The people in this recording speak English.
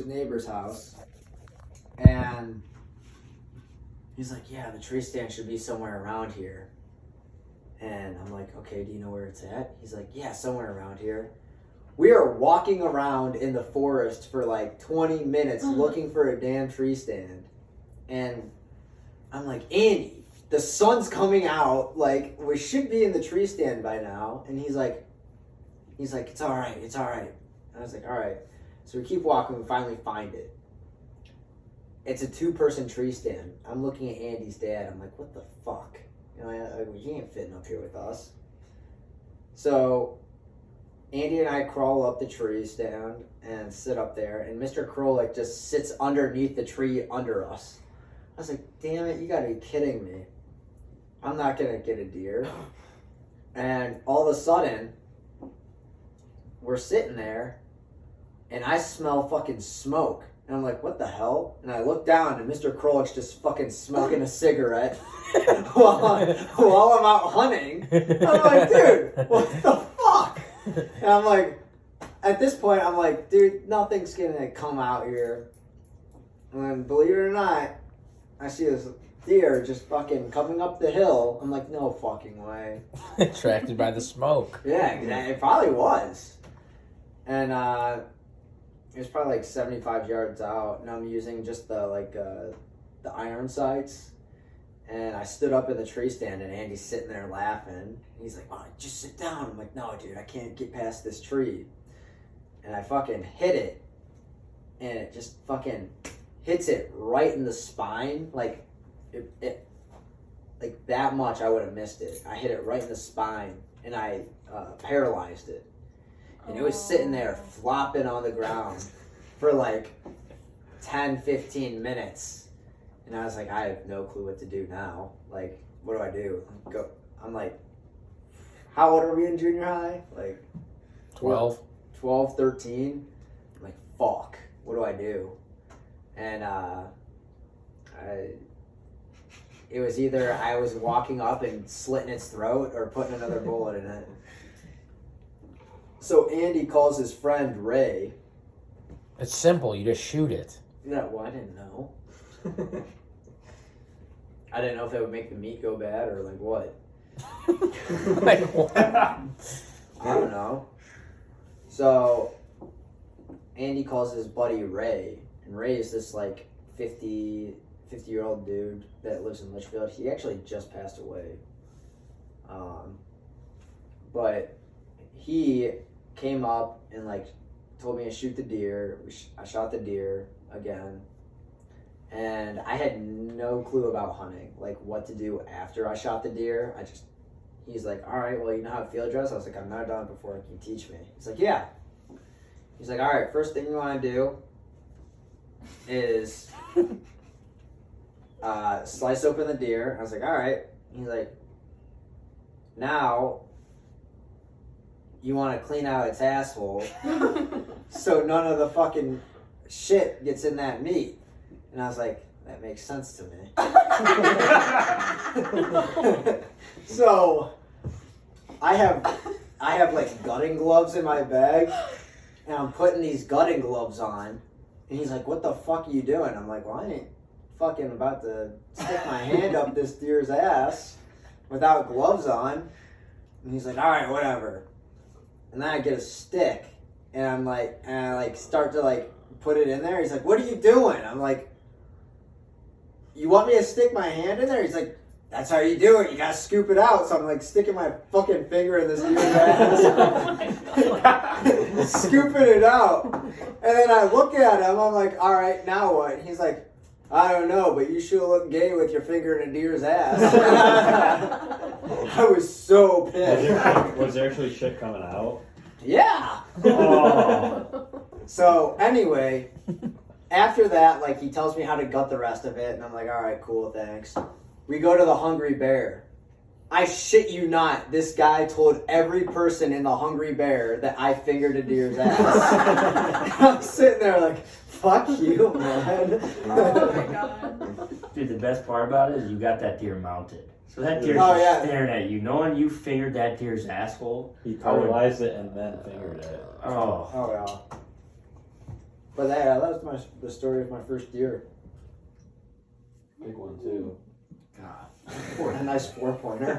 neighbor's house, and he's like, yeah, the tree stand should be somewhere around here. And I'm like, okay, do you know where it's at? He's like, yeah, somewhere around here. We are walking around in the forest for like 20 minutes looking for a damn tree stand. And I'm like, Andy, the sun's coming out. Like, we should be in the tree stand by now. And he's like, it's all right. And I was like, all right. So we keep walking. We finally find it. It's a 2-person tree stand. I'm looking at Andy's dad. I'm like, what the fuck? You know, he ain't fitting up here with us. So Andy and I crawl up the tree stand and sit up there. And Mr. Krolik just sits underneath the tree under us. I was like, damn it, you gotta be kidding me. I'm not gonna get a deer. And all of a sudden, we're sitting there, and I smell fucking smoke. And I'm like, what the hell? And I look down, and Mr. Krolik's just fucking smoking a cigarette while I'm out hunting. I'm like, dude, what the fuck? And I'm like, at this point, I'm like, dude, nothing's gonna come out here. And believe it or not, I see this deer just fucking coming up the hill. I'm like, no fucking way. Attracted by the smoke. Yeah, it probably was. And it was probably like 75 yards out, and I'm using just the iron sights. And I stood up in the tree stand, and Andy's sitting there laughing. He's like, oh, just sit down. I'm like, no, dude, I can't get past this tree. And I fucking hit it, and it just fucking hits it right in the spine. Like, it like that much, I would have missed it. I hit it right in the spine, and I paralyzed it. And it was sitting there flopping on the ground for like 10, 15 minutes. And I was like, I have no clue what to do now. Like, what do I do? I'm like, how old are we in junior high? Like 12, 13. I'm like, fuck, what do I do? And it was either I was walking up and slitting its throat or putting another bullet in it. So Andy calls his friend Ray. It's simple. You just shoot it. Yeah, well, I didn't know. I didn't know if that would make the meat go bad or like what. Like what? I don't know. So Andy calls his buddy Ray, and Ray is this like 50-year-old dude that lives in Litchfield. He actually just passed away. But he came up and like told me to shoot the deer. I shot the deer again. And I had no clue about hunting, like what to do after I shot the deer. He's like, all right, well, you know how to field dress? I was like, I've never done it before. Can you teach me? He's like, yeah. He's like, all right, first thing you want to do is slice open the deer. I was like, all right. He's like, now you want to clean out its asshole so none of the fucking shit gets in that meat. And I was like, that makes sense to me. So I have like gutting gloves in my bag, and I'm putting these gutting gloves on. And he's like, what the fuck are you doing? I'm like, well, I ain't fucking about to stick my hand up this deer's ass without gloves on. And he's like, all right, whatever. And then I get a stick, and I start to like put it in there. He's like, what are you doing? I'm like, you want me to stick my hand in there? He's like, that's how you do it. You gotta scoop it out. So I'm like sticking my fucking finger in this dude's ass, scooping it out. And then I look at him. I'm like, all right, now what? And he's like, I don't know, but you sure look gay with your finger in a deer's ass. I was so pissed. Was there actually shit coming out? Yeah. Oh. So anyway, after that, like, he tells me how to gut the rest of it, and I'm like, all right, cool, thanks. We go to the Hungry Bear. I shit you not, this guy told every person in the Hungry Bear that I fingered a deer's ass. I'm sitting there like, fuck you, man. Oh my god. Dude, the best part about it is you got that deer mounted. So that deer's Oh, just yeah. staring at you. Knowing you fingered that deer's asshole. He paralyzed it and then fingered it. Oh. Oh, yeah. But that was the story of my first deer. Big one too. God, a nice 4-pointer.